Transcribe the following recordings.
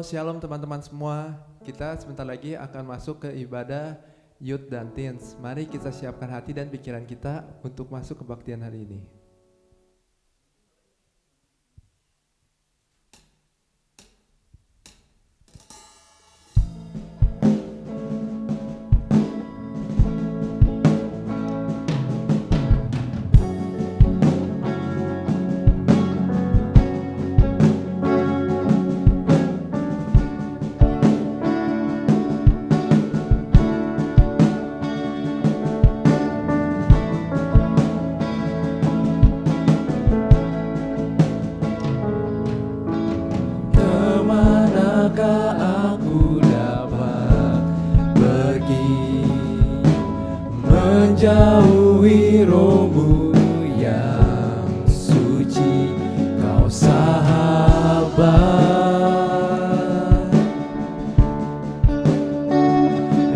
Shalom teman-teman semua. Kita sebentar lagi akan masuk ke ibadah Youth dan Teens. Mari kita siapkan hati dan pikiran kita untuk masuk kebaktian hari ini. Menjauhi rohmu yang suci, kau sahabat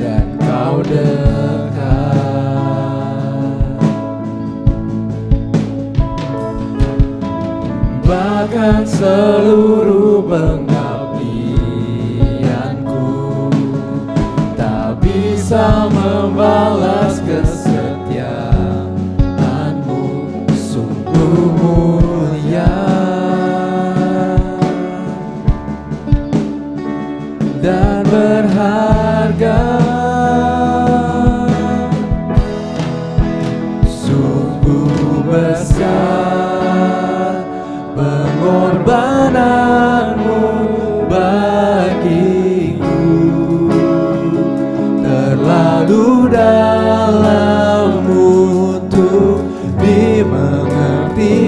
dan kau dekat, bahkan seluruh pengabdianku tak bisa membalas kesetiaanmu, sungguh mulia dan berharga, sungguh besar pengorbananmu bagiku, terlalu dalam untuk dimengerti,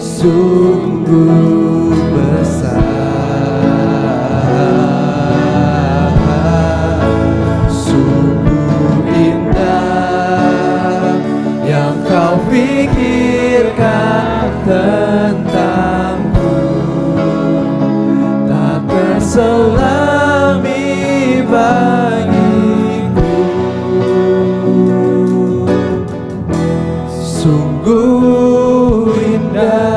sungguh besar, sungguh indah yang kau pikirkan tentangku, tak terselami bagiku, sungguh indah.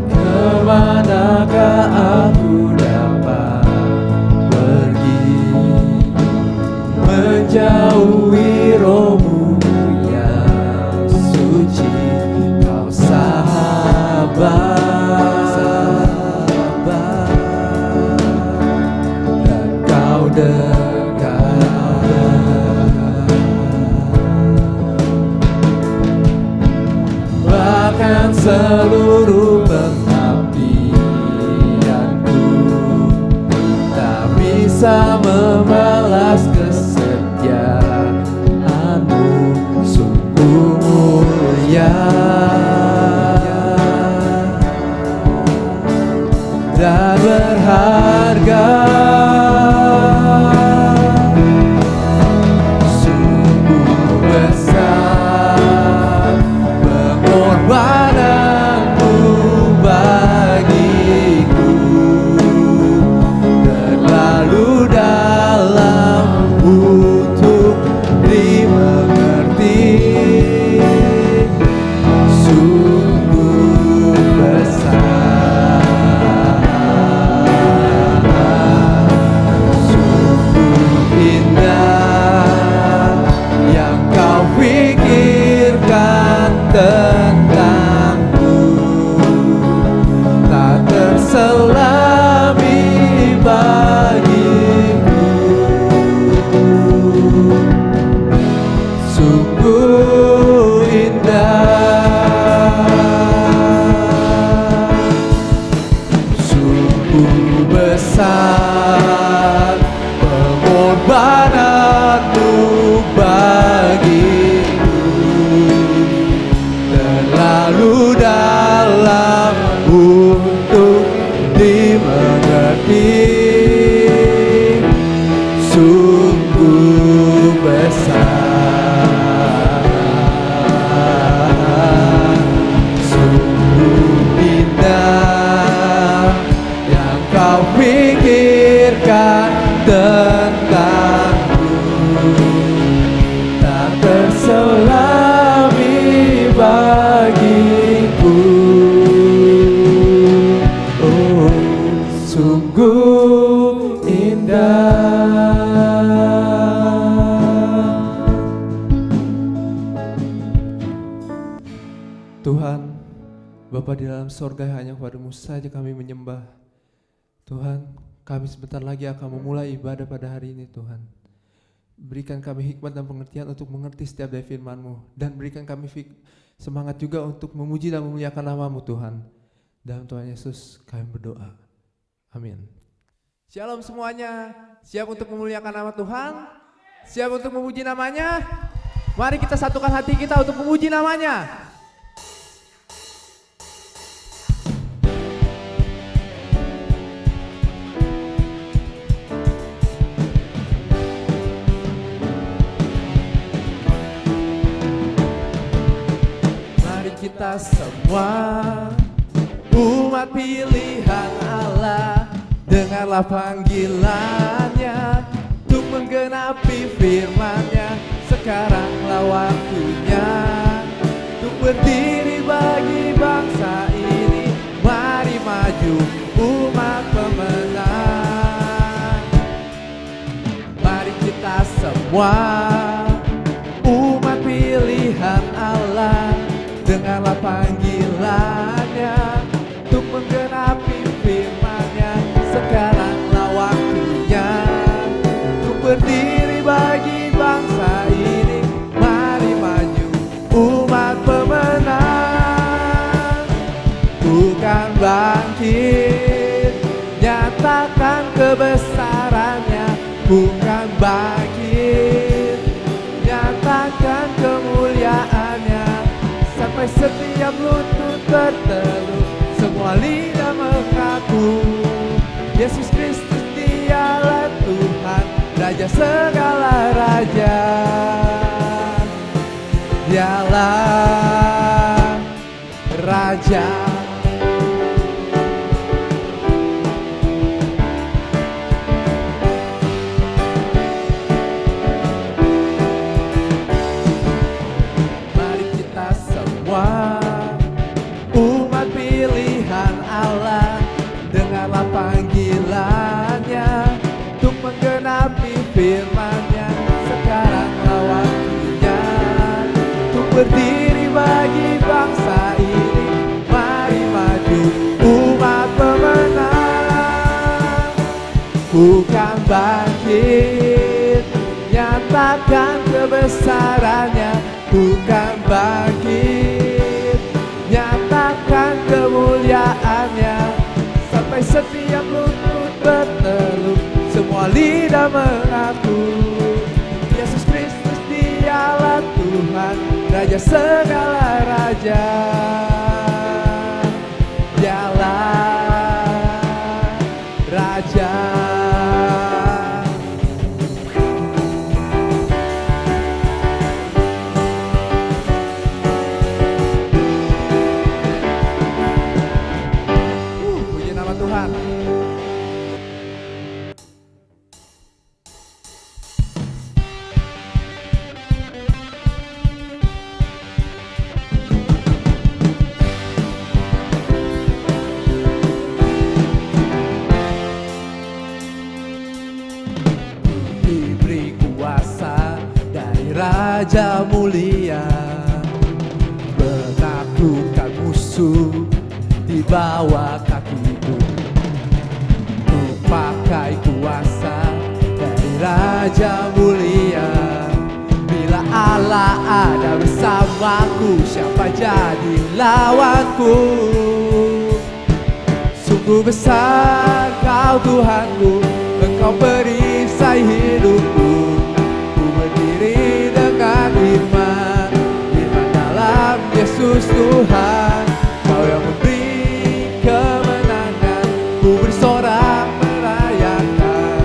Kemanakah aku dapat pergi, menjauhi rohmu yang suci, kau sahabat dan kau dekat, bahkan seluruh pengabdianku tak bisa membalas kesetiaanmu, sungguh mulia dan berharga, sungguh besar pengorbananmu bagiku, terlalu dalam untuk dimengerti, sungguh besar, sungguh indah yang kau pikirkan tentangku, tak terselami bagiku, sungguh indah, sungguh besar pengorbananmu bagiku, terlalu dalam untuk dimengerti, sungguh besar, sungguh indah yang kau pikir Bapa di dalam sorga, hanya kepadamu saja kami menyembah. Tuhan, kami sebentar lagi akan memulai ibadah pada hari ini Tuhan. Berikan kami hikmat dan pengertian untuk mengerti setiap dari firman-Mu. Dan berikan kami semangat juga untuk memuji dan memuliakan nama-Mu Tuhan. Dalam Tuhan Yesus kami berdoa. Amin. Shalom semuanya. Siap untuk memuliakan nama Tuhan? Siap untuk memuji namanya? Mari kita satukan hati kita untuk memuji namanya. Kita semua umat pilihan Allah, dengarlah panggilannya untuk menggenapi firman-Nya. Sekaranglah waktunya untuk berdiri bagi bangsa ini. Mari maju umat pemenang. Mari kita semua umat pilihan Allah, dengarlah panggilannya untuk menggenapi firman-Nya. Sekaranglah waktunya untuk berdiri bagi bangsa ini. Mari maju umat pemenang. Bukan bangkit, nyatakan kebesarannya. Bukan bangkit, nyatakan kemuliaannya. Sampai setiap lutut bertelur, semua lidah mengaku Yesus Kristus dialah Tuhan, Raja segala raja. Dialah Raja. Umat pilihan Allah, dengarlah panggilannya untuk menggenapi firman-Nya. Sekaranglah waktunya untuk berdiri bagi bangsa ini. Mari maju umat pemenang. Bukan bangkit, nyatakan kebesarannya. Bukan bangkit, nyatakan kemuliaannya. Sampai setiap lutut bertelur, semua lidah mengaku Yesus Kristus dialah Tuhan, Raja segala raja. Dialah Raja. Tuhan. Diberi kuasa dari Raja mulia, menaklukkan musuh di bawah kakiku. Pakai kuasa dari Raja mulia. Bila Allah ada bersamaku, siapa jadi lawanku? Sungguh besar Kau Tuhanku, Engkau perisai hidupku. Ku berdiri dengan iman, iman dalam Yesus Tuhan. Kau yang memberi kemenangan, ku bersorak merayakan.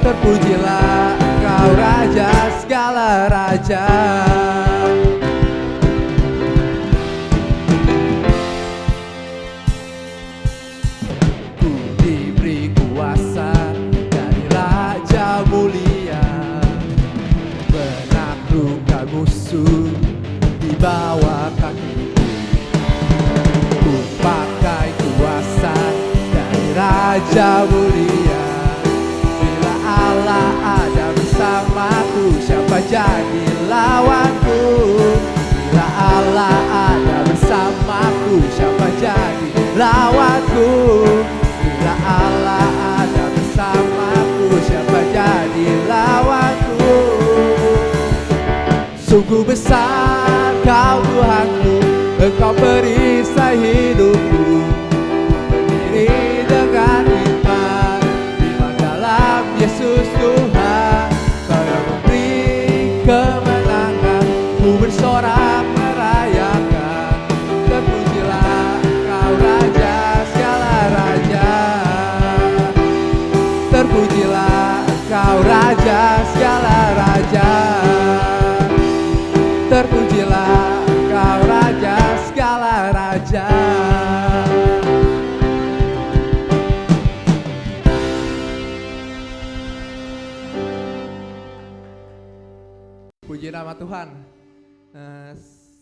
Terpujilah Engkau Raja segala raja. Ku diberi kuasa dari Raja mulia, menaklukkan musuh di bawah kakiku. Ku pakai kuasa dari Raja mulia. Bila Allah ada bersamaku, siapa jadi lawanku? Bila Allah ada bersamaku, siapa jadi lawanku. Bila Allah ada bersamaku, siapa jadi lawanku? Sungguh besar Kau Tuhanku, Engkau perisai hidupku. Berdiri dengan iman, iman dalam Yesus Tuhan. Kau yang memberi kemenangan, ku bersorak merayakan. Terpujilah Kau Raja segala raja, terpujilah Kau Raja segala raja, terpujilah Kau Raja segala raja. Puji nama Tuhan.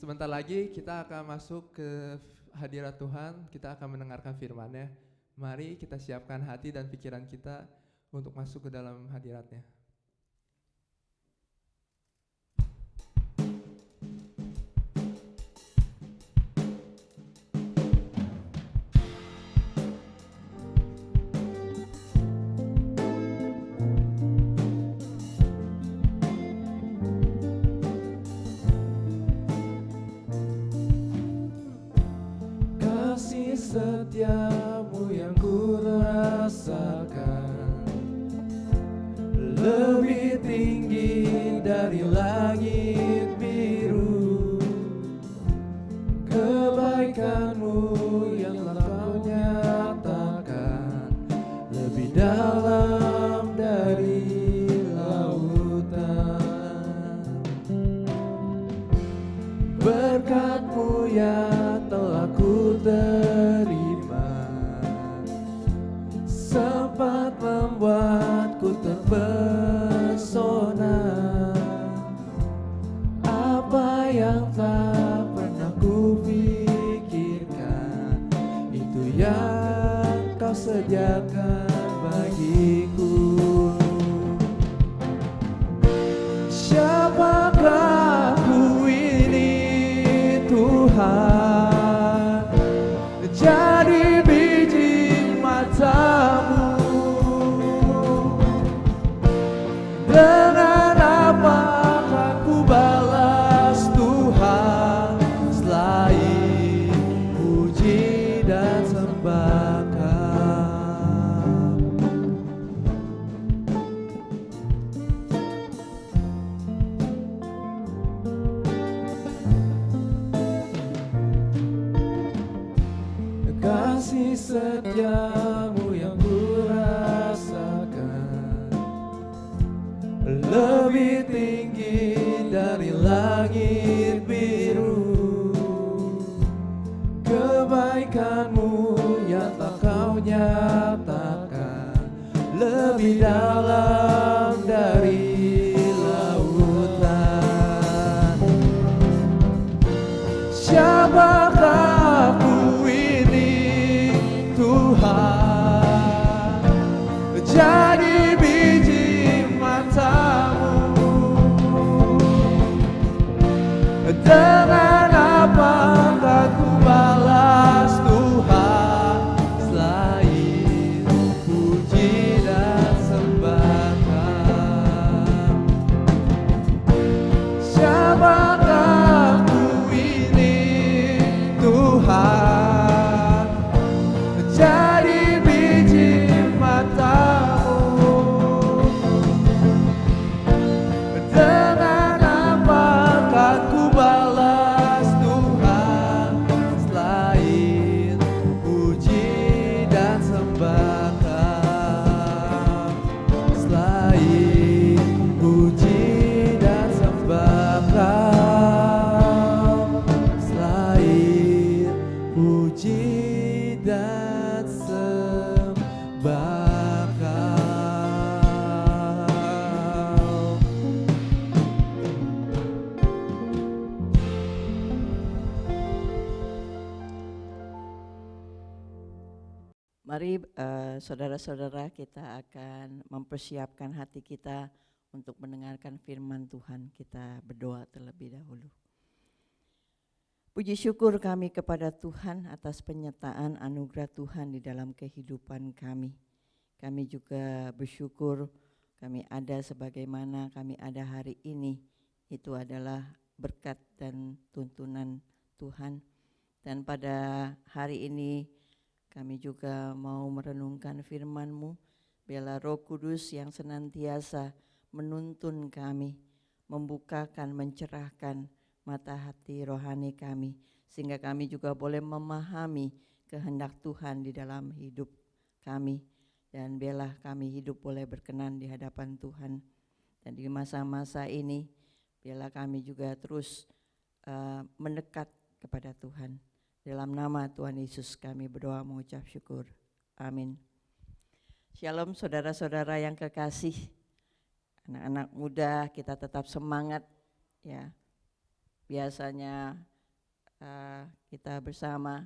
Sebentar lagi kita akan masuk ke hadirat Tuhan. Kita akan mendengarkan firman-Nya. Mari kita siapkan hati dan pikiran kita untuk masuk ke dalam hadirat-Nya. Kasih setiamu yang ku rasakan lebih tinggi dari langit biru. Kebaikanmu yang telah Kau nyatakan lebih dalam dari lautan. Berkat-Mu yang telah ku terima sempat membuatku terpesona. Apa yang tak pernah ku pikirkan, itu yang Kau sediakan bagiku. Siapakah ku ini Tuhan, jadi biji mata-Mu. Dengan apa akan ku balas Tuhan, selain puji dan sembah Kau. Kasih setiamu yang ku rasakan lebih tinggi dari langit biru. Kebaikan-Mu yang tak Kau nyatakan lebih dalam dari lautan. Siapakah ku ini Tuhan, jadi biji mata-Mu. Dengan apa akan ku balas Tuhan, selain puji dan sembah Kau. Siapakah ku ini Tuhan, jadi biji mata-Mu. Dengan apa akan ku balas Tuhan, selain puji dan sembah Kau, selain puji dan sembah Kau, selain puji dan sembah Kau. Mari saudara-saudara, kita akan mempersiapkan hati kita untuk mendengarkan firman Tuhan. Kita berdoa terlebih dahulu. Puji syukur kami kepada Tuhan atas penyertaan anugerah Tuhan di dalam kehidupan kami. Kami juga bersyukur kami ada sebagaimana kami ada hari ini. Itu adalah berkat dan tuntunan Tuhan. Dan pada hari ini kami juga mau merenungkan firman-Mu. Biarlah Roh Kudus yang senantiasa menuntun kami, membukakan, mencerahkan mata hati rohani kami, sehingga kami juga boleh memahami kehendak Tuhan di dalam hidup kami. Dan biarlah kami hidup boleh berkenan di hadapan Tuhan. Dan di masa-masa ini, biarlah kami juga terus mendekat kepada Tuhan. Dalam nama Tuhan Yesus kami berdoa mengucap syukur. Amin. Shalom saudara-saudara yang kekasih. Anak-anak muda kita tetap semangat ya. Biasanya kita bersama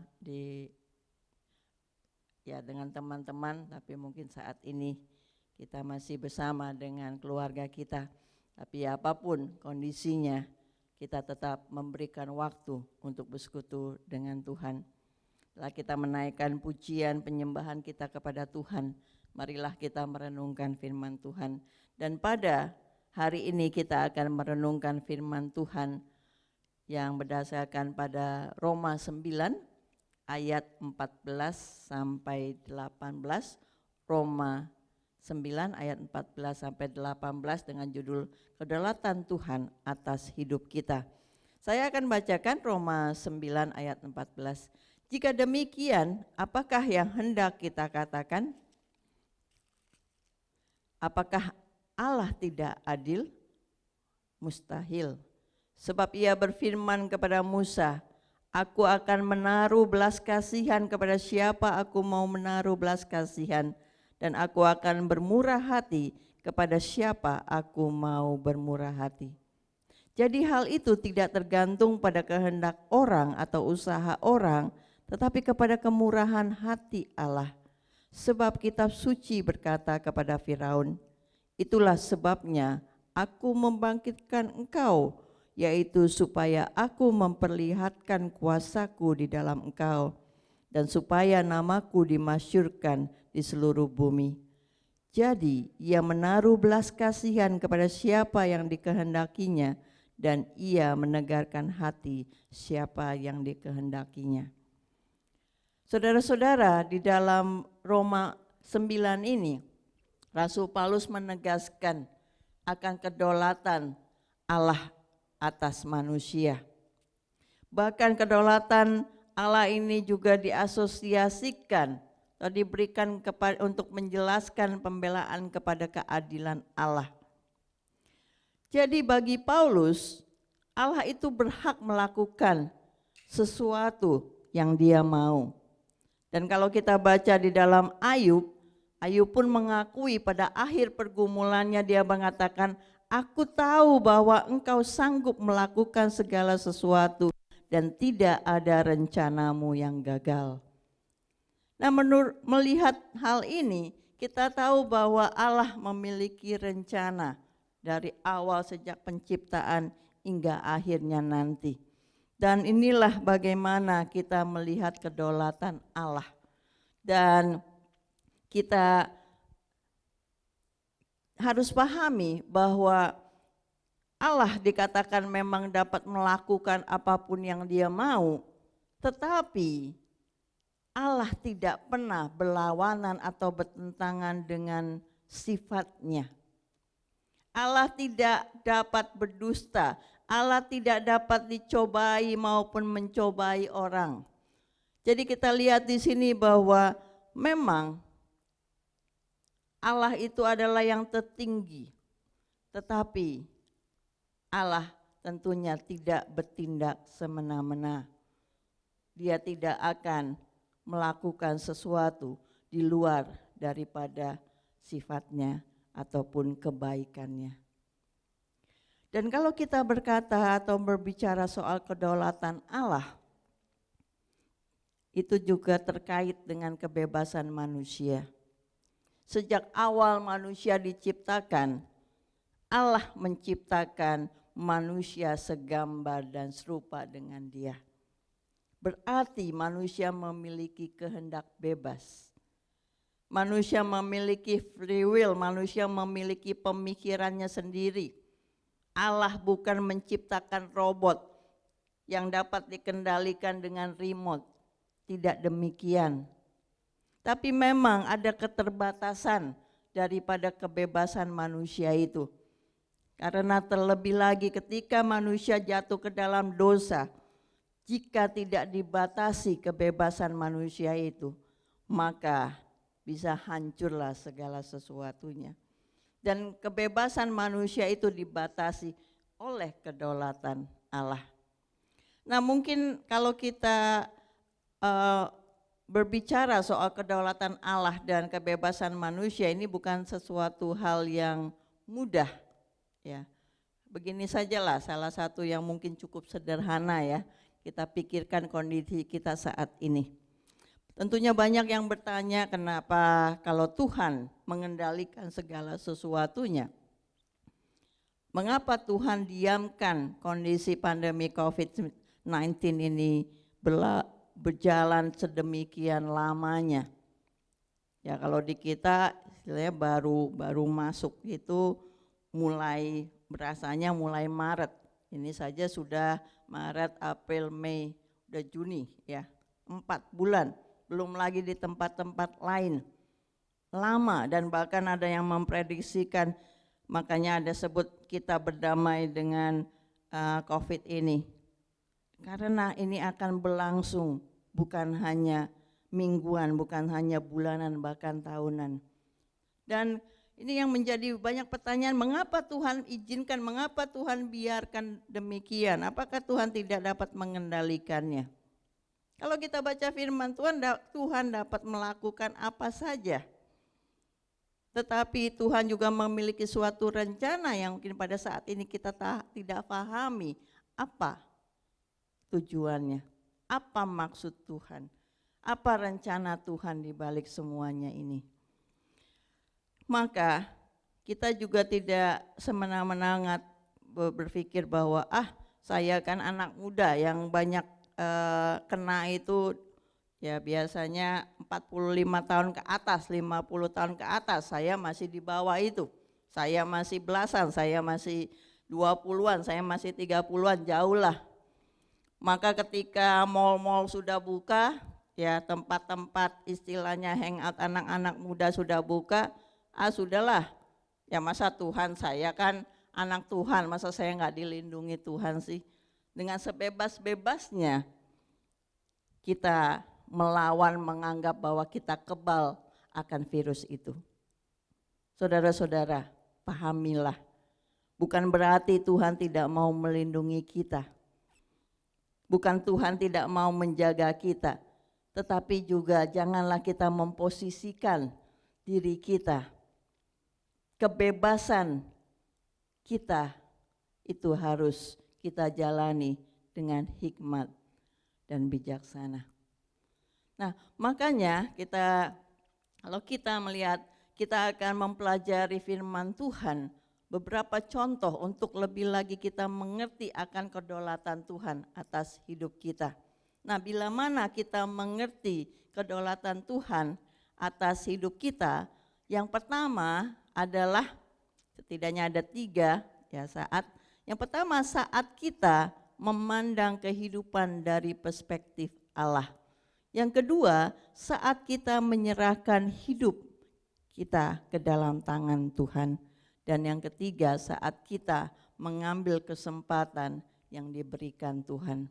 dengan teman-teman, tapi mungkin saat ini kita masih bersama dengan keluarga kita. Tapi apapun kondisinya, kita tetap memberikan waktu untuk bersekutu dengan Tuhan. Setelah kita menaikkan pujian penyembahan kita kepada Tuhan, marilah kita merenungkan firman Tuhan. Dan pada hari ini kita akan merenungkan firman Tuhan yang berdasarkan pada Roma 9 ayat 14 sampai 18. Roma 9 ayat 14 sampai 18 dengan judul Kedaulatan Tuhan atas hidup kita. Saya akan bacakan Roma 9 ayat 14. Jika demikian, apakah yang hendak kita katakan? Apakah Allah tidak adil? Mustahil. Sebab ia berfirman kepada Musa, aku akan menaruh belas kasihan kepada siapa aku mau menaruh belas kasihan, dan aku akan bermurah hati kepada siapa aku mau bermurah hati. Jadi hal itu tidak tergantung pada kehendak orang atau usaha orang, tetapi kepada kemurahan hati Allah. Sebab kitab suci berkata kepada Firaun, itulah sebabnya aku membangkitkan engkau, yaitu supaya aku memperlihatkan kuasaku di dalam engkau, dan supaya namaku dimasyurkan di seluruh bumi. Jadi ia menaruh belas kasihan kepada siapa yang dikehendakinya, dan ia menegarkan hati siapa yang dikehendakinya. Saudara-saudara, di dalam Roma 9 ini, Rasul Paulus menegaskan akan kedaulatan Allah atas manusia. Bahkan kedaulatan Allah ini juga diasosiasikan atau diberikan untuk menjelaskan pembelaan kepada keadilan Allah. Jadi bagi Paulus, Allah itu berhak melakukan sesuatu yang dia mau. Dan kalau kita baca di dalam Ayub pun mengakui pada akhir pergumulannya dia mengatakan, aku tahu bahwa engkau sanggup melakukan segala sesuatu dan tidak ada rencanamu yang gagal. Nah, melihat hal ini, kita tahu bahwa Allah memiliki rencana dari awal sejak penciptaan hingga akhirnya nanti. Dan inilah bagaimana kita melihat kedaulatan Allah. Dan kita harus pahami bahwa Allah dikatakan memang dapat melakukan apapun yang dia mau, tetapi Allah tidak pernah berlawanan atau bertentangan dengan sifatnya. Allah tidak dapat berdusta, Allah tidak dapat dicobai maupun mencobai orang. Jadi kita lihat di sini bahwa memang Allah itu adalah yang tertinggi, tetapi Allah tentunya tidak bertindak semena-mena. Dia tidak akan melakukan sesuatu di luar daripada sifatnya ataupun kebaikannya. Dan kalau kita berkata atau berbicara soal kedaulatan Allah, itu juga terkait dengan kebebasan manusia. Sejak awal manusia diciptakan, Allah menciptakan manusia segambar dan serupa dengan Dia. Berarti manusia memiliki kehendak bebas. Manusia memiliki free will, manusia memiliki pemikirannya sendiri. Allah bukan menciptakan robot yang dapat dikendalikan dengan remote. Tidak demikian. Tapi memang ada keterbatasan daripada kebebasan manusia itu. Karena terlebih lagi ketika manusia jatuh ke dalam dosa, jika tidak dibatasi kebebasan manusia itu, maka bisa hancurlah segala sesuatunya. Dan kebebasan manusia itu dibatasi oleh kedaulatan Allah. Nah, mungkin kalau kita berbicara soal kedaulatan Allah dan kebebasan manusia, ini bukan sesuatu hal yang mudah, ya. Begini sajalah salah satu yang mungkin cukup sederhana, ya. Kita pikirkan kondisi kita saat ini. Tentunya banyak yang bertanya, kenapa kalau Tuhan mengendalikan segala sesuatunya, mengapa Tuhan diamkan kondisi pandemi COVID-19 ini berjalan sedemikian lamanya? Ya, kalau di kita istilahnya baru masuk itu mulai berasanya mulai Maret. Ini saja sudah Maret, April, Mei, udah Juni, ya, 4 bulan. Belum lagi di tempat-tempat lain. Lama, dan bahkan ada yang memprediksikan, makanya ada sebut kita berdamai dengan COVID ini. Karena ini akan berlangsung, bukan hanya mingguan, bukan hanya bulanan, bahkan tahunan. Dan ini yang menjadi banyak pertanyaan, mengapa Tuhan izinkan, mengapa Tuhan biarkan demikian? Apakah Tuhan tidak dapat mengendalikannya? Kalau kita baca firman Tuhan, Tuhan dapat melakukan apa saja. Tetapi Tuhan juga memiliki suatu rencana yang mungkin pada saat ini kita tidak pahami apa tujuannya, apa maksud Tuhan, apa rencana Tuhan di balik semuanya ini. Maka kita juga tidak semena-mena berpikir bahwa saya kan anak muda yang banyak kena itu ya biasanya 45 tahun ke atas, 50 tahun ke atas, saya masih di bawah itu. Saya masih belasan, saya masih 20-an, saya masih 30-an, jauh lah. Maka ketika mal-mal sudah buka, ya tempat-tempat istilahnya hangout anak-anak muda sudah buka, sudahlah, ya masa Tuhan, saya kan anak Tuhan, masa saya nggak dilindungi Tuhan sih. Dengan sebebas-bebasnya kita melawan, menganggap bahwa kita kebal akan virus itu. Saudara-saudara, pahamilah, bukan berarti Tuhan tidak mau melindungi kita. Bukan Tuhan tidak mau menjaga kita, tetapi juga janganlah kita memposisikan diri kita. Kebebasan kita itu harus kita jalani dengan hikmat dan bijaksana. Nah, makanya kalau kita melihat, kita akan mempelajari firman Tuhan, beberapa contoh untuk lebih lagi kita mengerti akan kedaulatan Tuhan atas hidup kita. Nah, bila mana kita mengerti kedaulatan Tuhan atas hidup kita, yang pertama adalah, setidaknya ada 3 ya saat. Yang pertama, saat kita memandang kehidupan dari perspektif Allah. Yang kedua, saat kita menyerahkan hidup kita ke dalam tangan Tuhan. Dan yang ketiga, saat kita mengambil kesempatan yang diberikan Tuhan.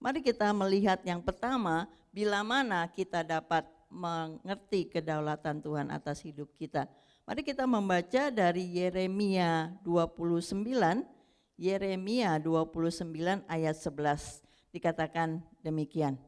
Mari kita melihat yang pertama, bila mana kita dapat mengerti kedaulatan Tuhan atas hidup kita. Mari kita membaca dari Yeremia 29, Yeremia 29 ayat 11, dikatakan demikian.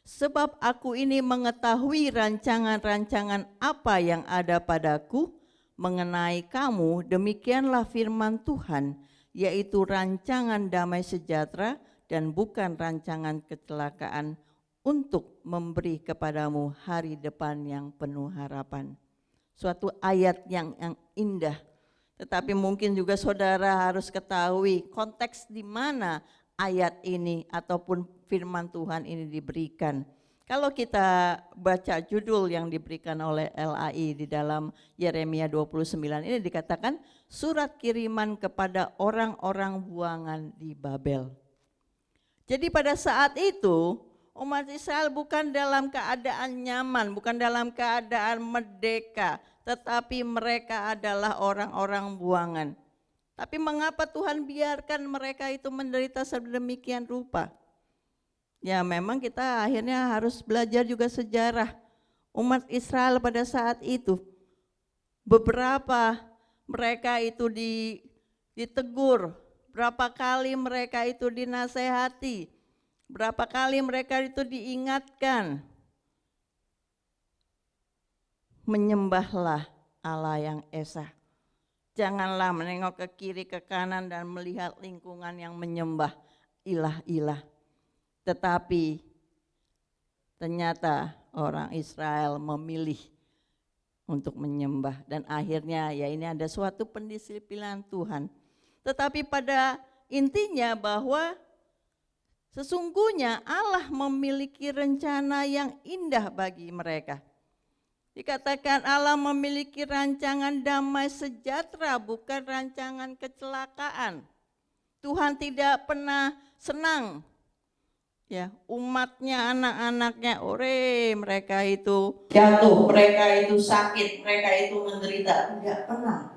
Sebab aku ini mengetahui rancangan-rancangan apa yang ada padaku mengenai kamu, demikianlah firman Tuhan, yaitu rancangan damai sejahtera dan bukan rancangan kecelakaan, untuk memberi kepadamu hari depan yang penuh harapan. Suatu ayat yang indah. Tetapi mungkin juga saudara harus ketahui konteks di mana ayat ini ataupun firman Tuhan ini diberikan. Kalau kita baca judul yang diberikan oleh LAI di dalam Yeremia 29 ini dikatakan surat kiriman kepada orang-orang buangan di Babel. Jadi pada saat itu umat Israel bukan dalam keadaan nyaman, bukan dalam keadaan merdeka, tetapi mereka adalah orang-orang buangan. Tapi mengapa Tuhan biarkan mereka itu menderita sedemikian rupa? Ya memang kita akhirnya harus belajar juga sejarah umat Israel pada saat itu. Beberapa mereka itu ditegur, berapa kali mereka itu dinasehati, berapa kali mereka itu diingatkan. Menyembahlah Allah yang esa. Janganlah menengok ke kiri ke kanan dan melihat lingkungan yang menyembah ilah-ilah. Tetapi ternyata orang Israel memilih untuk menyembah dan akhirnya ya ini ada suatu pendisiplinan Tuhan. Tetapi pada intinya bahwa sesungguhnya Allah memiliki rencana yang indah bagi mereka. Dikatakan Allah memiliki rancangan damai sejahtera, bukan rancangan kecelakaan. Tuhan tidak pernah senang ya umatnya, anak-anaknya, mereka itu jatuh, mereka itu sakit, mereka itu menderita. Tidak pernah.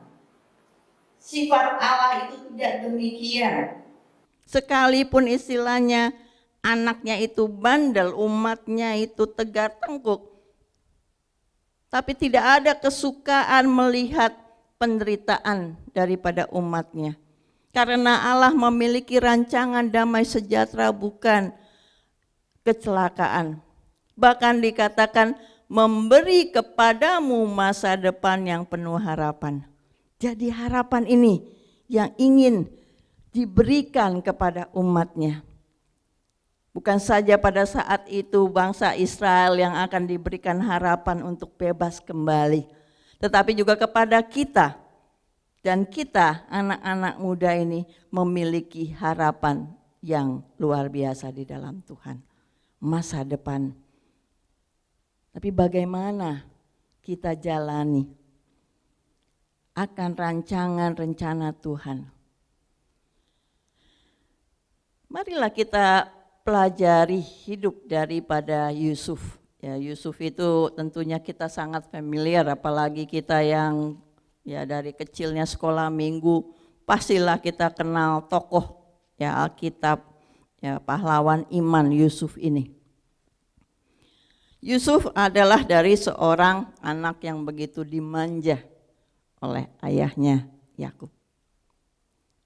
Sifat Allah itu tidak demikian. Sekalipun istilahnya anaknya itu bandel, umatnya itu tegar tengkuk, tapi tidak ada kesukaan melihat penderitaan daripada umatnya. Karena Allah memiliki rancangan damai sejahtera, bukan kecelakaan. Bahkan dikatakan memberi kepadamu masa depan yang penuh harapan. Jadi harapan ini yang ingin diberikan kepada umatnya. Bukan saja pada saat itu bangsa Israel yang akan diberikan harapan untuk bebas kembali, tetapi juga kepada kita. Dan kita anak-anak muda ini memiliki harapan yang luar biasa di dalam Tuhan. Masa depan. Tapi bagaimana kita jalani akan rancangan rencana Tuhan? Marilah kita pelajari hidup daripada Yusuf. Ya, Yusuf itu tentunya kita sangat familiar, apalagi kita yang ya dari kecilnya sekolah minggu, pastilah kita kenal tokoh ya Alkitab, ya pahlawan iman Yusuf ini. Yusuf adalah dari seorang anak yang begitu dimanja oleh ayahnya Yakub.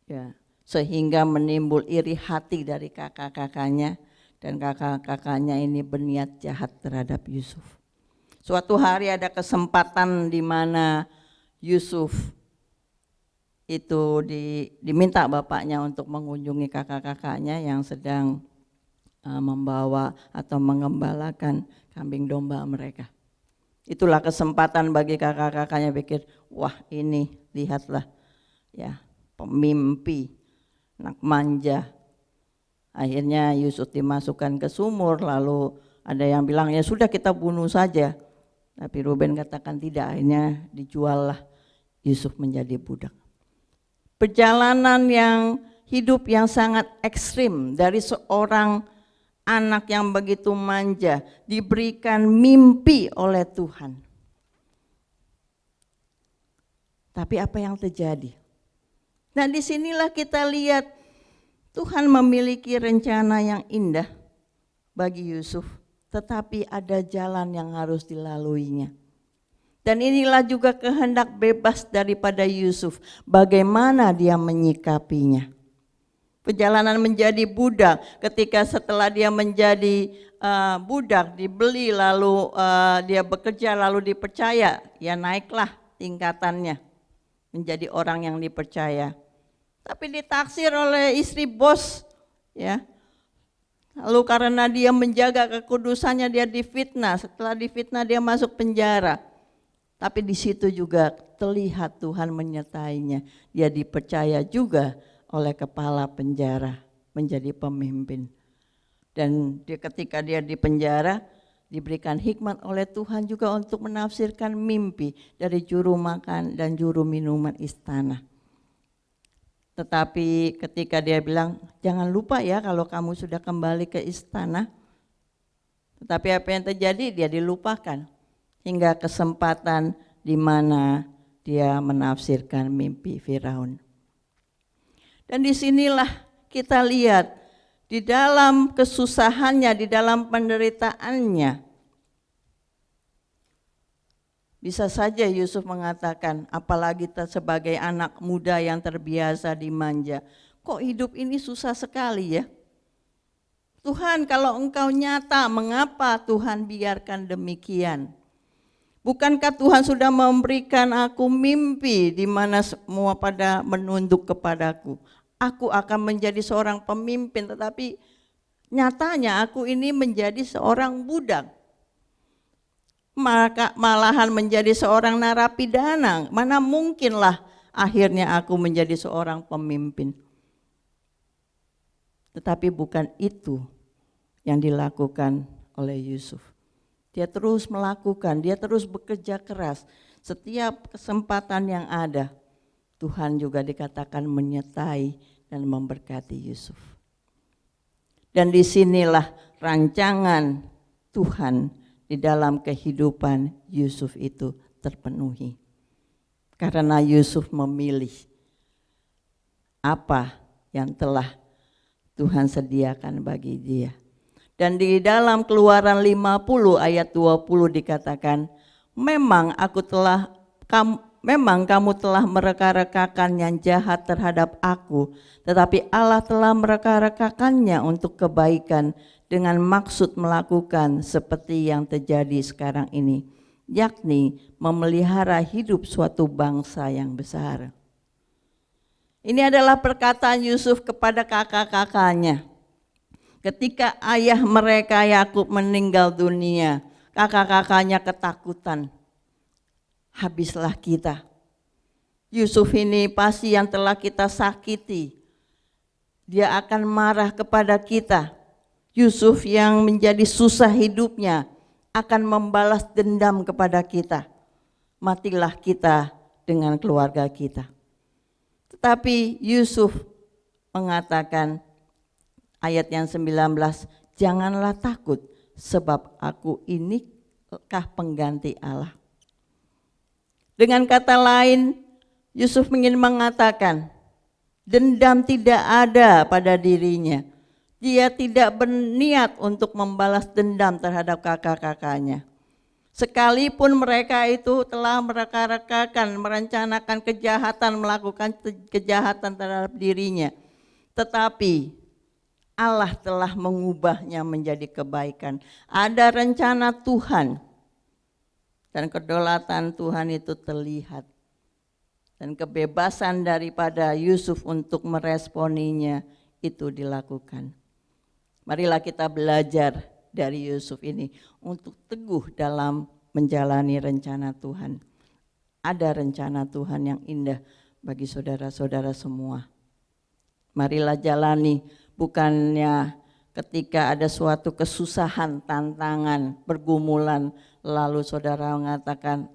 Ya, sehingga menimbul iri hati dari kakak-kakaknya, dan kakak-kakaknya ini berniat jahat terhadap Yusuf. Suatu hari ada kesempatan di mana Yusuf itu diminta bapaknya untuk mengunjungi kakak-kakaknya yang sedang membawa atau mengembalakan kambing domba mereka. Itulah kesempatan bagi kakak-kakaknya pikir, wah ini lihatlah ya pemimpi, anak manja. Akhirnya Yusuf dimasukkan ke sumur, lalu ada yang bilang ya sudah kita bunuh saja. Tapi Ruben katakan tidak, akhirnya dijuallah Yusuf menjadi budak. Perjalanan yang hidup yang sangat ekstrim dari seorang anak yang begitu manja, diberikan mimpi oleh Tuhan. Tapi apa yang terjadi? Nah disinilah kita lihat Tuhan memiliki rencana yang indah bagi Yusuf, tetapi ada jalan yang harus dilaluinya. Dan inilah juga kehendak bebas daripada Yusuf, bagaimana dia menyikapinya. Perjalanan menjadi budak, ketika setelah dia menjadi budak, dibeli lalu dia bekerja lalu dipercaya, ya naiklah tingkatannya menjadi orang yang dipercaya. Tapi ditaksir oleh istri bos, ya. Lalu karena dia menjaga kekudusannya dia difitnah, setelah difitnah dia masuk penjara. Tapi di situ juga terlihat Tuhan menyertainya, dia dipercaya juga oleh kepala penjara menjadi pemimpin. Dan ketika dia di penjara, diberikan hikmat oleh Tuhan juga untuk menafsirkan mimpi dari juru makan dan juru minuman istana. Tetapi ketika dia bilang, jangan lupa ya kalau kamu sudah kembali ke istana. Tetapi apa yang terjadi? Dia dilupakan. Hingga kesempatan di mana dia menafsirkan mimpi Firaun. Dan disinilah kita lihat, di dalam kesusahannya, di dalam penderitaannya, bisa saja Yusuf mengatakan, apalagi sebagai anak muda yang terbiasa dimanja, kok hidup ini susah sekali ya? Tuhan, kalau Engkau nyata, mengapa Tuhan biarkan demikian? Bukankah Tuhan sudah memberikan aku mimpi di mana semua pada menunduk kepadaku? Aku akan menjadi seorang pemimpin, tetapi nyatanya aku ini menjadi seorang budak. Maka malahan menjadi seorang narapidana, mana mungkinlah akhirnya aku menjadi seorang pemimpin. Tetapi bukan itu yang dilakukan oleh Yusuf. Dia terus melakukan, dia terus bekerja keras. Setiap kesempatan yang ada, Tuhan juga dikatakan menyertai dan memberkati Yusuf. Dan disinilah rancangan Tuhan di dalam kehidupan Yusuf itu terpenuhi. Karena Yusuf memilih apa yang telah Tuhan sediakan bagi dia. Dan di dalam Keluaran 50 ayat 20 dikatakan, memang kamu telah mereka-rekakan yang jahat terhadap aku, tetapi Allah telah mereka-rekakannya untuk kebaikan dengan maksud melakukan seperti yang terjadi sekarang ini, yakni memelihara hidup suatu bangsa yang besar. Ini adalah perkataan Yusuf kepada kakak-kakaknya. Ketika ayah mereka Yakub meninggal dunia, kakak-kakaknya ketakutan. Habislah kita. Yusuf ini pasti yang telah kita sakiti. Dia akan marah kepada kita. Yusuf yang menjadi susah hidupnya akan membalas dendam kepada kita. Matilah kita dengan keluarga kita. Tetapi Yusuf mengatakan ayat yang 19, janganlah takut sebab aku inikah pengganti Allah. Dengan kata lain, Yusuf ingin mengatakan dendam tidak ada pada dirinya. Dia tidak berniat untuk membalas dendam terhadap kakak-kakaknya. Sekalipun mereka itu telah mereka-rekakan, merencanakan kejahatan, melakukan kejahatan terhadap dirinya. Tetapi Allah telah mengubahnya menjadi kebaikan. Ada rencana Tuhan. Dan kedaulatan Tuhan itu terlihat. Dan kebebasan daripada Yusuf untuk meresponinya itu dilakukan. Marilah kita belajar dari Yusuf ini untuk teguh dalam menjalani rencana Tuhan. Ada rencana Tuhan yang indah bagi saudara-saudara semua. Marilah jalani, bukannya ketika ada suatu kesusahan, tantangan, pergumulan, lalu saudara mengatakan,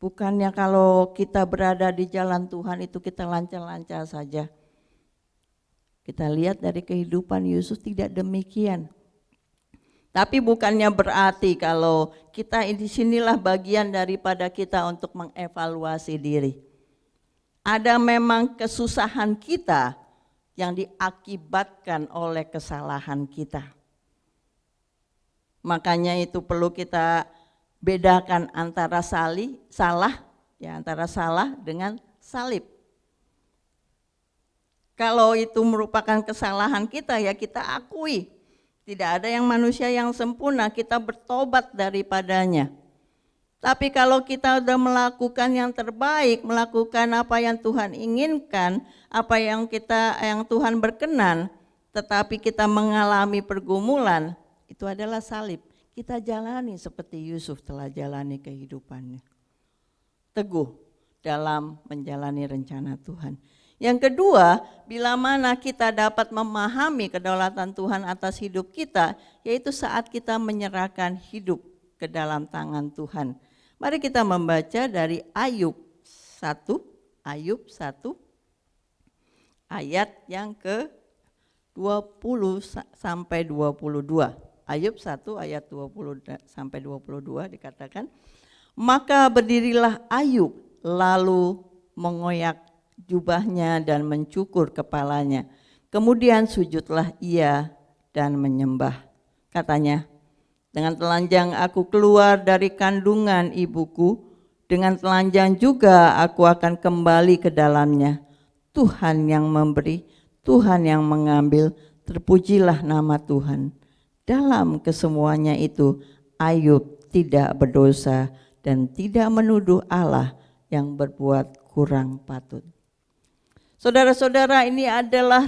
bukannya kalau kita berada di jalan Tuhan itu kita lancar-lancar saja. Kita lihat dari kehidupan Yusuf tidak demikian. Tapi bukannya berarti kalau kita di sinilah bagian daripada kita untuk mengevaluasi diri. Ada memang kesusahan kita yang diakibatkan oleh kesalahan kita. Makanya itu perlu kita bedakan antara antara salah dengan salib. Kalau itu merupakan kesalahan kita, ya kita akui. Tidak ada yang manusia yang sempurna, kita bertobat daripadanya. Tapi kalau kita sudah melakukan yang terbaik, melakukan apa yang Tuhan inginkan, apa yang Tuhan berkenan, tetapi kita mengalami pergumulan, itu adalah salib. Kita jalani seperti Yusuf telah jalani kehidupannya. Teguh dalam menjalani rencana Tuhan. Yang kedua, bila mana kita dapat memahami kedaulatan Tuhan atas hidup kita, yaitu saat kita menyerahkan hidup ke dalam tangan Tuhan. Mari kita membaca dari Ayub 1, ayat yang ke-20 sampai 22. Ayub 1 ayat 20 sampai 22 dikatakan, maka berdirilah Ayub lalu mengoyak jubahnya dan mencukur kepalanya. Kemudian sujudlah ia dan menyembah. Katanya, dengan telanjang aku keluar dari kandungan ibuku, dengan telanjang juga aku akan kembali ke dalamnya. Tuhan yang memberi, Tuhan yang mengambil, terpujilah nama Tuhan. Dalam kesemuanya itu, Ayub tidak berdosa dan tidak menuduh Allah yang berbuat kurang patut. Saudara-saudara, ini adalah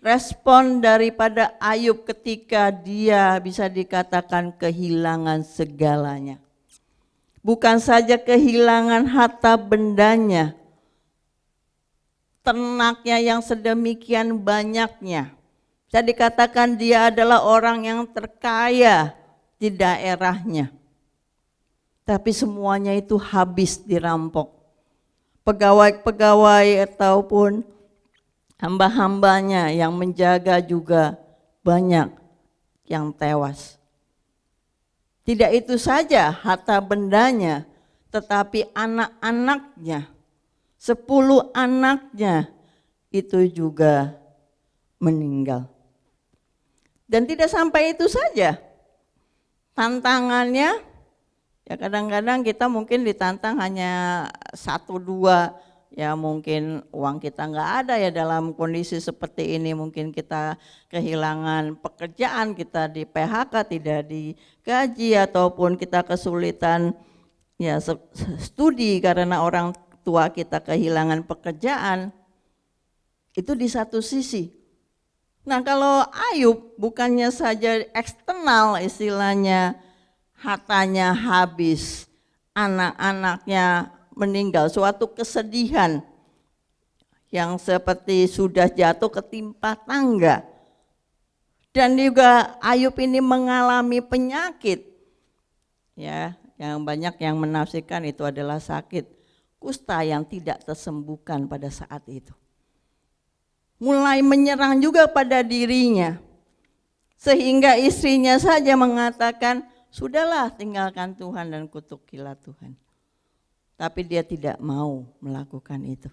respon daripada Ayub ketika dia bisa dikatakan kehilangan segalanya. Bukan saja kehilangan harta bendanya, ternaknya yang sedemikian banyaknya. Bisa dikatakan dia adalah orang yang terkaya di daerahnya. Tapi semuanya itu habis dirampok. Pegawai-pegawai ataupun hamba-hambanya yang menjaga juga banyak yang tewas. Tidak itu saja harta bendanya, tetapi anak-anaknya, 10 anaknya itu juga meninggal. Dan tidak sampai itu saja, tantangannya, ya kadang-kadang kita mungkin ditantang hanya 1-2, ya mungkin uang kita nggak ada ya dalam kondisi seperti ini, mungkin kita kehilangan pekerjaan, kita di PHK, tidak digaji, ataupun kita kesulitan ya studi karena orang tua kita kehilangan pekerjaan. Itu di satu sisi. Nah kalau Ayub bukannya saja eksternal istilahnya, hartanya habis, anak-anaknya meninggal, suatu kesedihan yang seperti sudah jatuh ketimpa tangga. Dan juga Ayub ini mengalami penyakit, ya, yang banyak yang menafsirkan itu adalah sakit kusta yang tidak tersembuhkan pada saat itu. Mulai menyerang juga pada dirinya, sehingga istrinya saja mengatakan, sudahlah tinggalkan Tuhan dan kutukilah Tuhan. Tapi dia tidak mau melakukan itu.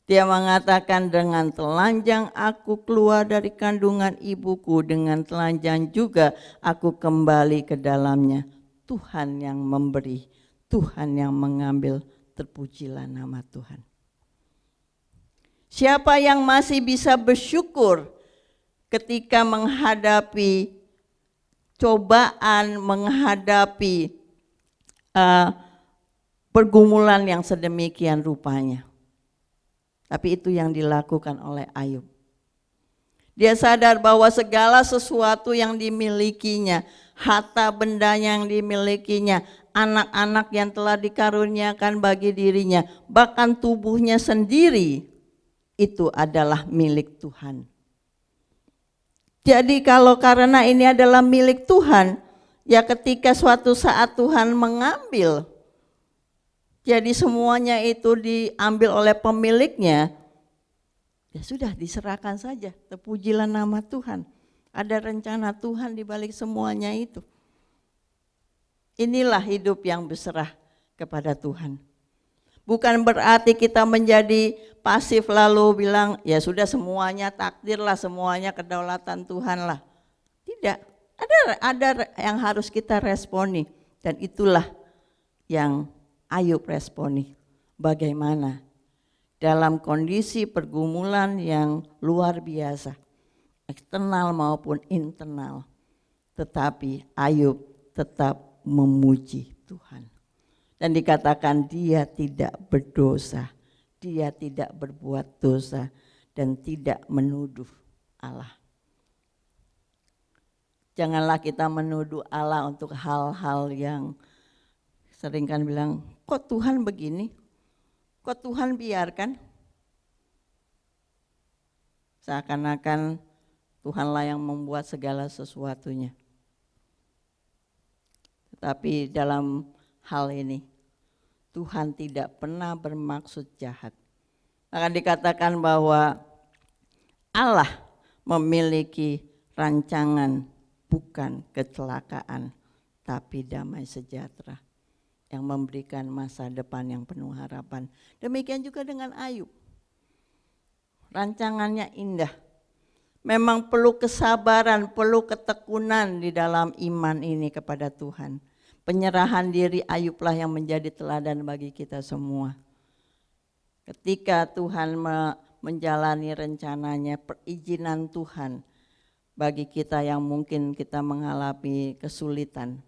Dia mengatakan, dengan telanjang aku keluar dari kandungan ibuku, dengan telanjang juga aku kembali ke dalamnya. Tuhan yang memberi, Tuhan yang mengambil, terpujilah nama Tuhan. Siapa yang masih bisa bersyukur ketika menghadapi cobaan, menghadapi pergumulan yang sedemikian rupanya. Tapi itu yang dilakukan oleh Ayub. Dia sadar bahwa segala sesuatu yang dimilikinya, harta benda yang dimilikinya, anak-anak yang telah dikaruniakan bagi dirinya, bahkan tubuhnya sendiri, itu adalah milik Tuhan. Jadi kalau karena ini adalah milik Tuhan, ya ketika suatu saat Tuhan mengambil, jadi semuanya itu diambil oleh pemiliknya, ya sudah diserahkan saja, terpujilah nama Tuhan. Ada rencana Tuhan di balik semuanya itu. Inilah hidup yang berserah kepada Tuhan. Bukan berarti kita menjadi pasif lalu bilang, ya sudah semuanya takdirlah, semuanya kedaulatan Tuhan lah. Tidak, ada yang harus kita responi, dan itulah yang Ayub responi. Bagaimana dalam kondisi pergumulan yang luar biasa, eksternal maupun internal, tetapi Ayub tetap memuji Tuhan. Dan dikatakan dia tidak berdosa, dia tidak berbuat dosa, dan tidak menuduh Allah. Janganlah kita menuduh Allah untuk hal-hal yang sering kan bilang, kok Tuhan begini? Kok Tuhan biarkan? Seakan-akan Tuhanlah yang membuat segala sesuatunya. Tetapi dalam hal ini, Tuhan tidak pernah bermaksud jahat. Akan dikatakan bahwa Allah memiliki rancangan bukan kecelakaan, tapi damai sejahtera yang memberikan masa depan yang penuh harapan. Demikian juga dengan Ayub. Rancangannya indah. Memang perlu kesabaran, perlu ketekunan di dalam iman ini kepada Tuhan. Penyerahan diri Ayublah yang menjadi teladan bagi kita semua. Ketika Tuhan menjalani rencananya, perizinan Tuhan bagi kita yang mungkin kita mengalami kesulitan.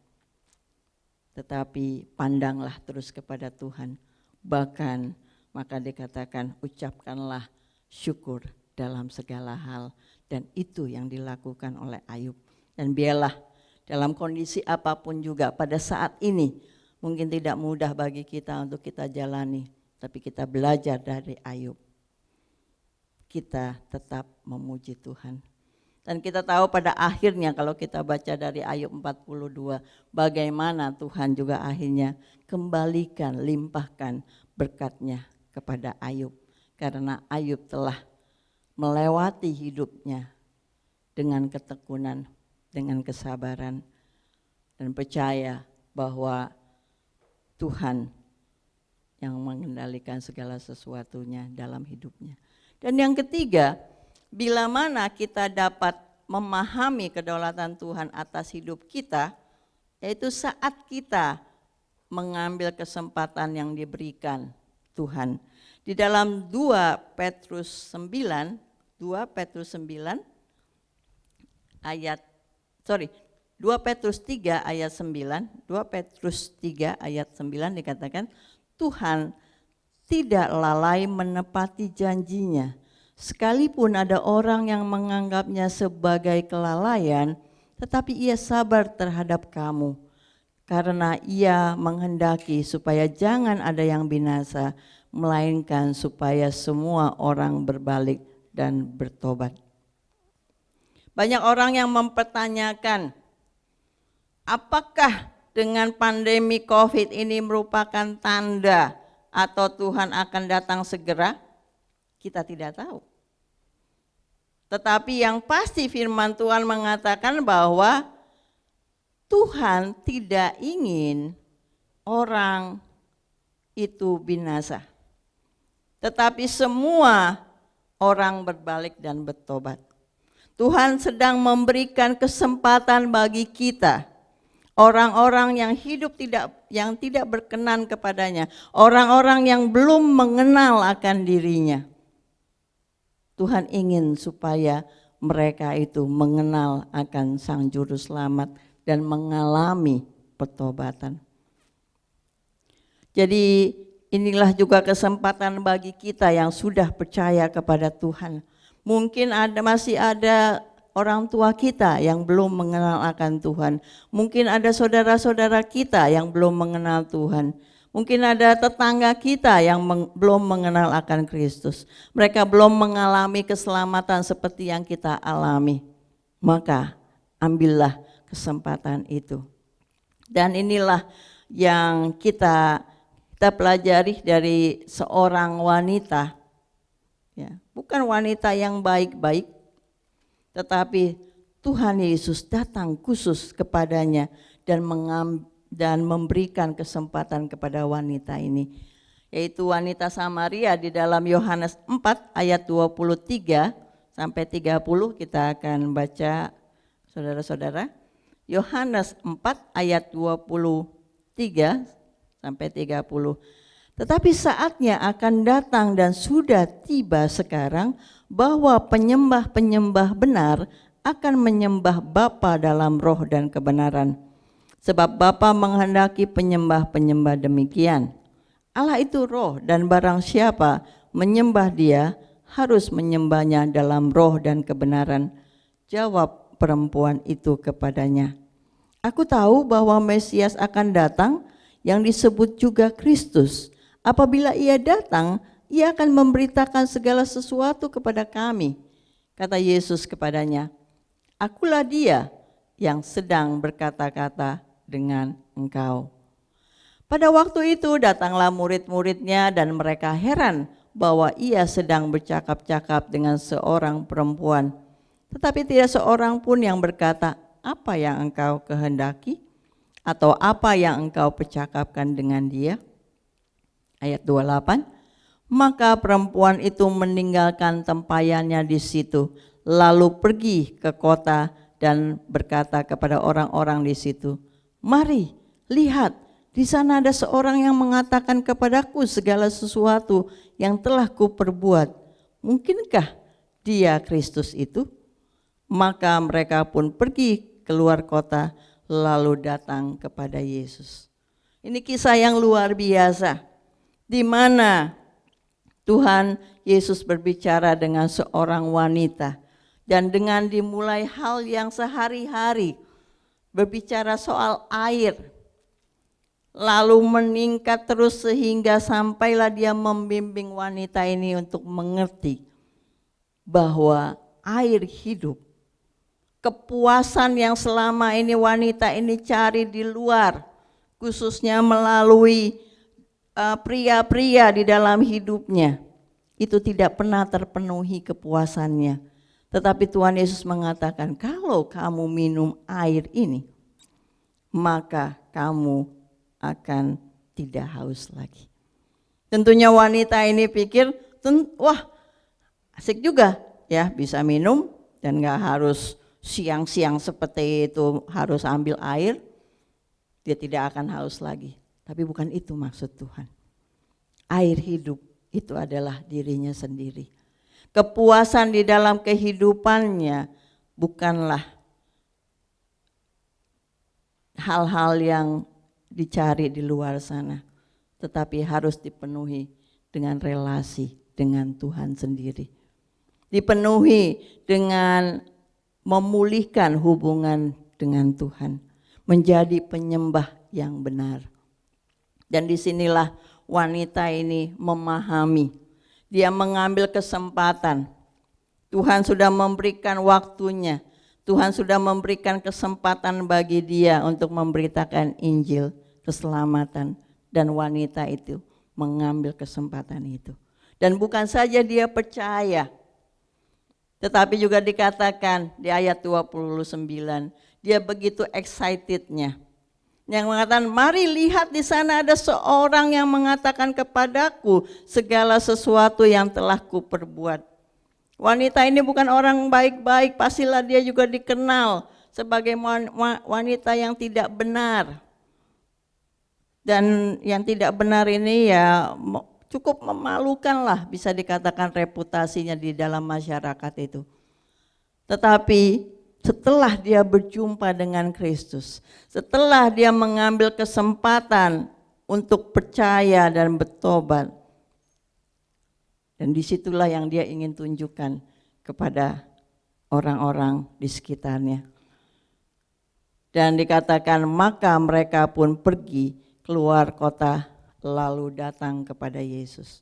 Tetapi pandanglah terus kepada Tuhan. Bahkan maka dikatakan ucapkanlah syukur dalam segala hal. Dan itu yang dilakukan oleh Ayub. Dan biarlah dalam kondisi apapun juga pada saat ini mungkin tidak mudah bagi kita untuk kita jalani. Tapi kita belajar dari Ayub. Kita tetap memuji Tuhan. Dan kita tahu pada akhirnya kalau kita baca dari Ayub 42, bagaimana Tuhan juga akhirnya kembalikan, limpahkan berkatnya kepada Ayub. Karena Ayub telah melewati hidupnya dengan ketekunan, dengan kesabaran, dan percaya bahwa Tuhan yang mengendalikan segala sesuatunya dalam hidupnya. Dan yang ketiga, bila mana kita dapat memahami kedaulatan Tuhan atas hidup kita, yaitu saat kita mengambil kesempatan yang diberikan Tuhan. Di dalam 2 Petrus 3 ayat 9 dikatakan, Tuhan tidak lalai menepati janjinya. Sekalipun ada orang yang menganggapnya sebagai kelalaian, tetapi ia sabar terhadap kamu. Karena ia menghendaki supaya jangan ada yang binasa, melainkan supaya semua orang berbalik dan bertobat. Banyak orang yang mempertanyakan, apakah dengan pandemi COVID ini merupakan tanda atau Tuhan akan datang segera? Kita tidak tahu. Tetapi yang pasti firman Tuhan mengatakan bahwa Tuhan tidak ingin orang itu binasa. Tetapi semua orang berbalik dan bertobat. Tuhan sedang memberikan kesempatan bagi kita, orang-orang yang hidup yang tidak berkenan kepadanya, orang-orang yang belum mengenal akan dirinya. Tuhan ingin supaya mereka itu mengenal akan Sang Juru Selamat dan mengalami pertobatan. Jadi inilah juga kesempatan bagi kita yang sudah percaya kepada Tuhan. Mungkin masih ada orang tua kita yang belum mengenal akan Tuhan. Mungkin ada saudara-saudara kita yang belum mengenal Tuhan. Mungkin ada tetangga kita yang belum mengenal akan Kristus. Mereka belum mengalami keselamatan seperti yang kita alami. Maka ambillah kesempatan itu. Dan inilah yang kita pelajari dari seorang wanita. Ya, bukan wanita yang baik-baik, tetapi Tuhan Yesus datang khusus kepadanya dan memberikan kesempatan kepada wanita ini, yaitu wanita Samaria. Di dalam Yohanes 4 ayat 23 sampai 30 kita akan baca, saudara-saudara. Yohanes 4 ayat 23 sampai 30. Tetapi saatnya akan datang dan sudah tiba sekarang bahwa penyembah-penyembah benar akan menyembah Bapa dalam roh dan kebenaran. Sebab Bapa menghendaki penyembah-penyembah demikian. Allah itu roh, dan barang siapa menyembah Dia harus menyembahnya dalam roh dan kebenaran. Jawab perempuan itu kepadanya, aku tahu bahwa Mesias akan datang yang disebut juga Kristus. Apabila ia datang, ia akan memberitakan segala sesuatu kepada kami. Kata Yesus kepadanya, akulah dia yang sedang berkata-kata dengan engkau. Pada waktu itu datanglah murid-muridnya dan mereka heran bahwa ia sedang bercakap-cakap dengan seorang perempuan. Tetapi tidak seorang pun yang berkata, apa yang engkau kehendaki? Atau apa yang engkau percakapkan dengan dia? Ayat 28, maka perempuan itu meninggalkan tempayannya di situ, lalu pergi ke kota dan berkata kepada orang-orang di situ, mari, lihat, di sana ada seorang yang mengatakan kepadaku segala sesuatu yang telah kuperbuat. Mungkinkah dia Kristus itu? Maka mereka pun pergi keluar kota, lalu datang kepada Yesus. Ini kisah yang luar biasa, di mana Tuhan Yesus berbicara dengan seorang wanita, dan dengan dimulai hal yang sehari-hari, berbicara soal air, lalu meningkat terus sehingga sampailah dia membimbing wanita ini untuk mengerti bahwa air hidup, kepuasan yang selama ini wanita ini cari di luar, khususnya melalui pria-pria di dalam hidupnya, itu tidak pernah terpenuhi kepuasannya. Tetapi Tuhan Yesus mengatakan, kalau kamu minum air ini, maka kamu akan tidak haus lagi. Tentunya wanita ini pikir, wah asik juga ya bisa minum dan gak harus siang-siang seperti itu harus ambil air, dia tidak akan haus lagi. Tapi bukan itu maksud Tuhan. Air hidup itu adalah dirinya sendiri. Kepuasan di dalam kehidupannya bukanlah hal-hal yang dicari di luar sana, tetapi harus dipenuhi dengan relasi dengan Tuhan sendiri. Dipenuhi dengan memulihkan hubungan dengan Tuhan, menjadi penyembah yang benar. Dan disinilah wanita ini memahami, dia mengambil kesempatan. Tuhan sudah memberikan waktunya, Tuhan sudah memberikan kesempatan bagi dia untuk memberitakan Injil, keselamatan. Dan wanita itu mengambil kesempatan itu. Dan bukan saja dia percaya, tetapi juga dikatakan di ayat 29, dia begitu excitednya. Yang mengatakan, mari lihat di sana ada seorang yang mengatakan kepadaku segala sesuatu yang telah kuperbuat. Wanita ini bukan orang baik-baik, pastilah dia juga dikenal sebagai wanita yang tidak benar. Dan yang tidak benar ini ya cukup memalukan lah, bisa dikatakan reputasinya di dalam masyarakat itu. Tetapi setelah dia berjumpa dengan Kristus, setelah dia mengambil kesempatan untuk percaya dan bertobat, dan disitulah yang dia ingin tunjukkan kepada orang-orang di sekitarnya. Dan dikatakan maka mereka pun pergi keluar kota lalu datang kepada Yesus.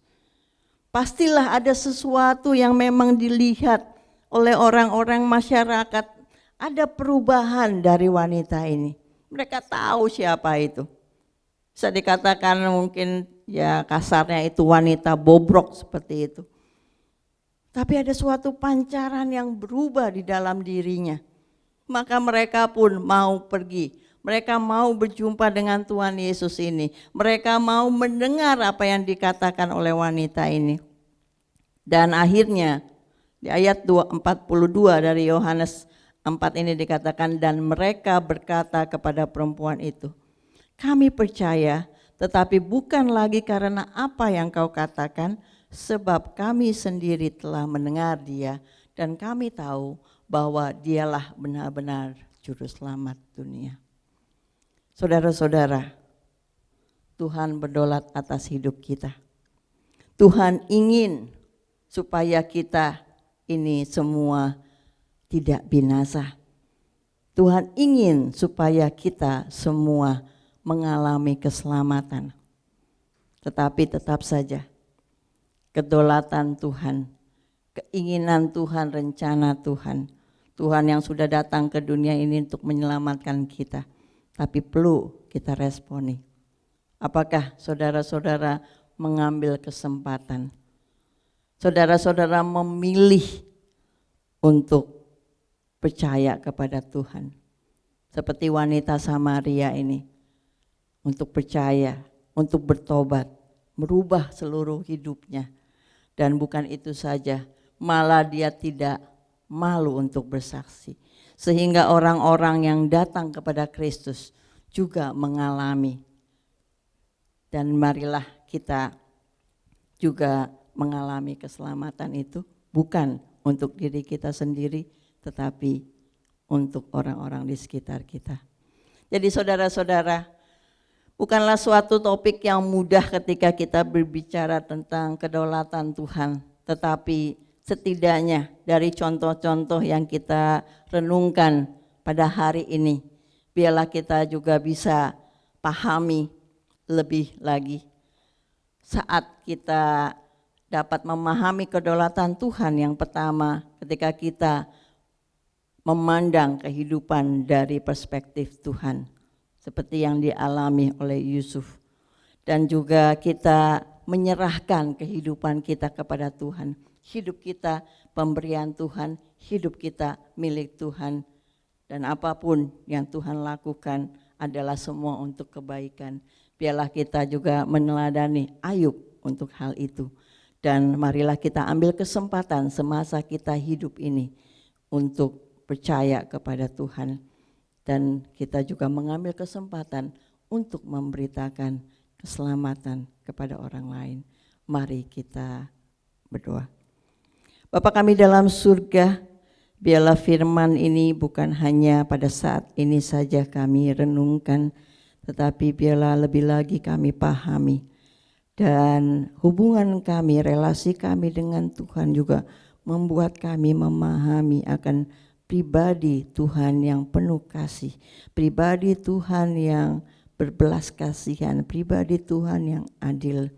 Pastilah ada sesuatu yang memang dilihat oleh orang-orang masyarakat. Ada perubahan dari wanita ini. Mereka tahu siapa itu. Bisa dikatakan mungkin ya kasarnya itu wanita bobrok seperti itu. Tapi ada suatu pancaran yang berubah di dalam dirinya. Maka mereka pun mau pergi. Mereka mau berjumpa dengan Tuhan Yesus ini. Mereka mau mendengar apa yang dikatakan oleh wanita ini. Dan akhirnya di ayat 42 dari Yohanes 4 ini dikatakan, dan mereka berkata kepada perempuan itu, kami percaya, tetapi bukan lagi karena apa yang kau katakan, sebab kami sendiri telah mendengar dia, dan kami tahu bahwa dialah benar-benar juru selamat dunia. Saudara-saudara, Tuhan berdaulat atas hidup kita. Tuhan ingin supaya kita ini semua tidak binasa. Tuhan ingin supaya kita semua mengalami keselamatan. tetapi tetap saja kedaulatan Tuhan, keinginan Tuhan, rencana Tuhan, Tuhan yang sudah datang ke dunia ini untuk menyelamatkan kita, tapi perlu kita responi. Apakah saudara-saudara mengambil kesempatan? Saudara-saudara memilih untuk percaya kepada Tuhan. Seperti wanita Samaria ini, untuk percaya, untuk bertobat, merubah seluruh hidupnya. Dan bukan itu saja, malah dia tidak malu untuk bersaksi. Sehingga orang-orang yang datang kepada Kristus juga mengalami. Dan marilah kita juga mengalami keselamatan itu, bukan untuk diri kita sendiri, tetapi untuk orang-orang di sekitar kita. Jadi saudara-saudara, bukanlah suatu topik yang mudah ketika kita berbicara tentang kedaulatan Tuhan, tetapi setidaknya dari contoh-contoh yang kita renungkan pada hari ini, biarlah kita juga bisa pahami lebih lagi. Saat kita dapat memahami kedaulatan Tuhan, yang pertama ketika kita memandang kehidupan dari perspektif Tuhan, seperti yang dialami oleh Yusuf. Dan juga kita menyerahkan kehidupan kita kepada Tuhan. Hidup kita pemberian Tuhan, hidup kita milik Tuhan. Dan apapun yang Tuhan lakukan adalah semua untuk kebaikan. Biarlah kita juga meneladani Ayub untuk hal itu. Dan marilah kita ambil kesempatan semasa kita hidup ini untuk percaya kepada Tuhan. Dan kita juga mengambil kesempatan untuk memberitakan keselamatan kepada orang lain. Mari kita berdoa. Bapa kami dalam surga, biarlah firman ini bukan hanya pada saat ini saja kami renungkan, tetapi biarlah lebih lagi kami pahami. Dan hubungan kami, relasi kami dengan Tuhan juga membuat kami memahami akan pribadi Tuhan yang penuh kasih, pribadi Tuhan yang berbelas kasihan, pribadi Tuhan yang adil.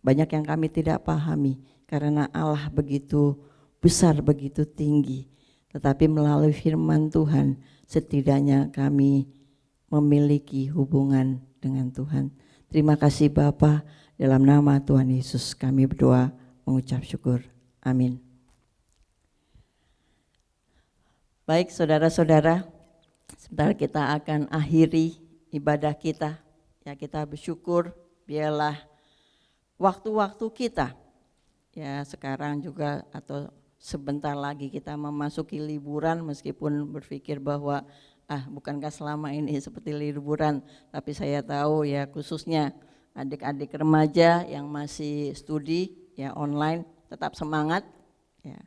Banyak yang kami tidak pahami karena Allah begitu besar, begitu tinggi. Tetapi melalui firman Tuhan, setidaknya kami memiliki hubungan dengan Tuhan. Terima kasih Bapa, dalam nama Tuhan Yesus kami berdoa mengucap syukur. Amin. Baik saudara-saudara, sebentar kita akan akhiri ibadah kita. Ya, kita bersyukur biarlah waktu-waktu kita, ya sekarang juga atau sebentar lagi kita memasuki liburan, meskipun berpikir bahwa bukankah selama ini seperti liburan, tapi saya tahu ya khususnya adik-adik remaja yang masih studi ya online, tetap semangat ya.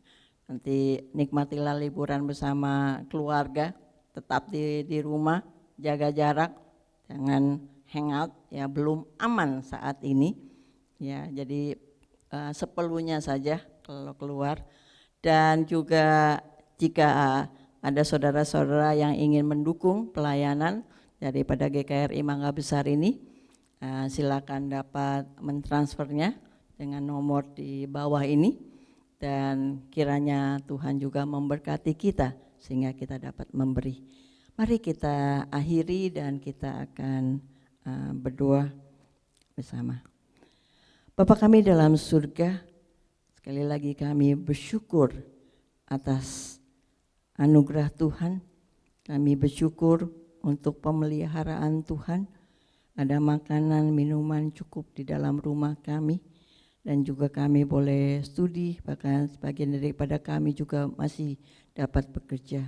Nanti nikmatilah liburan bersama keluarga, tetap di rumah, jaga jarak, jangan hangout ya, belum aman saat ini ya. Jadi seperlunya saja kalau keluar. Dan juga jika ada saudara-saudara yang ingin mendukung pelayanan daripada GKRI Mangga Besar ini, silakan dapat mentransfernya dengan nomor di bawah ini. Dan kiranya Tuhan juga memberkati kita sehingga kita dapat memberi. Mari kita akhiri dan kita akan berdoa bersama. Bapa kami dalam surga, sekali lagi kami bersyukur atas anugerah Tuhan. Kami bersyukur untuk pemeliharaan Tuhan. Ada makanan, minuman cukup di dalam rumah kami. Dan juga kami boleh studi, bahkan sebagian daripada kami juga masih dapat bekerja.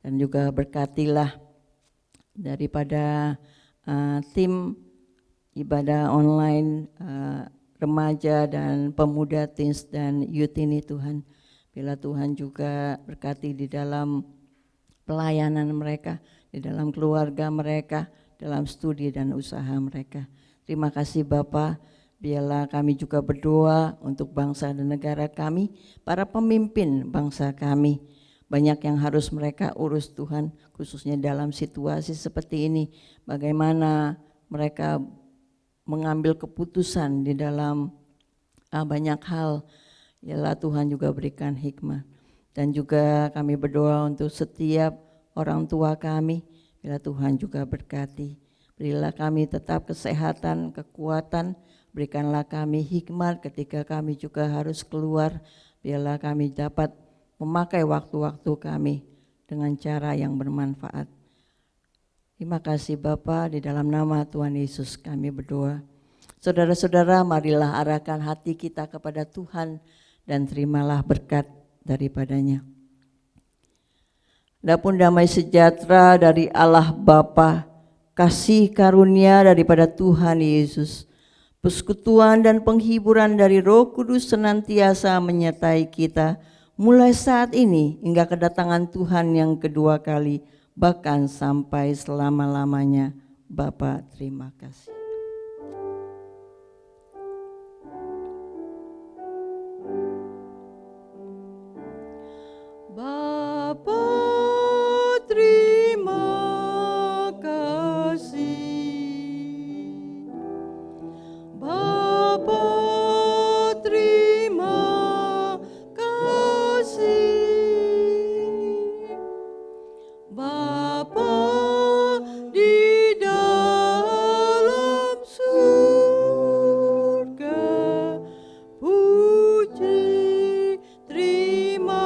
Dan juga berkatilah daripada tim ibadah online remaja dan pemuda, teens dan youth ini Tuhan. Bila Tuhan juga berkati di dalam pelayanan mereka, di dalam keluarga mereka, dalam studi dan usaha mereka. Terima kasih Bapa. Biarlah kami juga berdoa untuk bangsa dan negara kami, para pemimpin bangsa kami. Banyak yang harus mereka urus Tuhan, khususnya dalam situasi seperti ini. Bagaimana mereka mengambil keputusan di dalam banyak hal. Yalah Tuhan juga berikan hikmat. Dan juga kami berdoa untuk setiap orang tua kami, bila Tuhan juga berkati. Berilah kami tetap kesehatan, kekuatan, berikanlah kami hikmat ketika kami juga harus keluar. Biarlah kami dapat memakai waktu-waktu kami dengan cara yang bermanfaat. Terima kasih Bapa, di dalam nama Tuhan Yesus kami berdoa. Saudara-saudara, marilah arahkan hati kita kepada Tuhan dan terimalah berkat daripadanya. Adapun damai sejahtera dari Allah Bapa, kasih karunia daripada Tuhan Yesus, persekutuan dan penghiburan dari Roh Kudus senantiasa menyertai kita mulai saat ini hingga kedatangan Tuhan yang kedua kali, bahkan sampai selama-lamanya. Bapa, terima kasih. Bapa, terima kasih. Bapa, terima kasih. Bapa di dalam surga, puji terima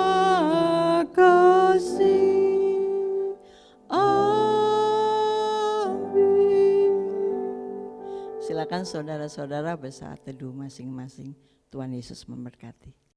kasih. Amin. Silakan saudara-saudara bersaat teduh masing-masing. Tuhan Yesus memberkati.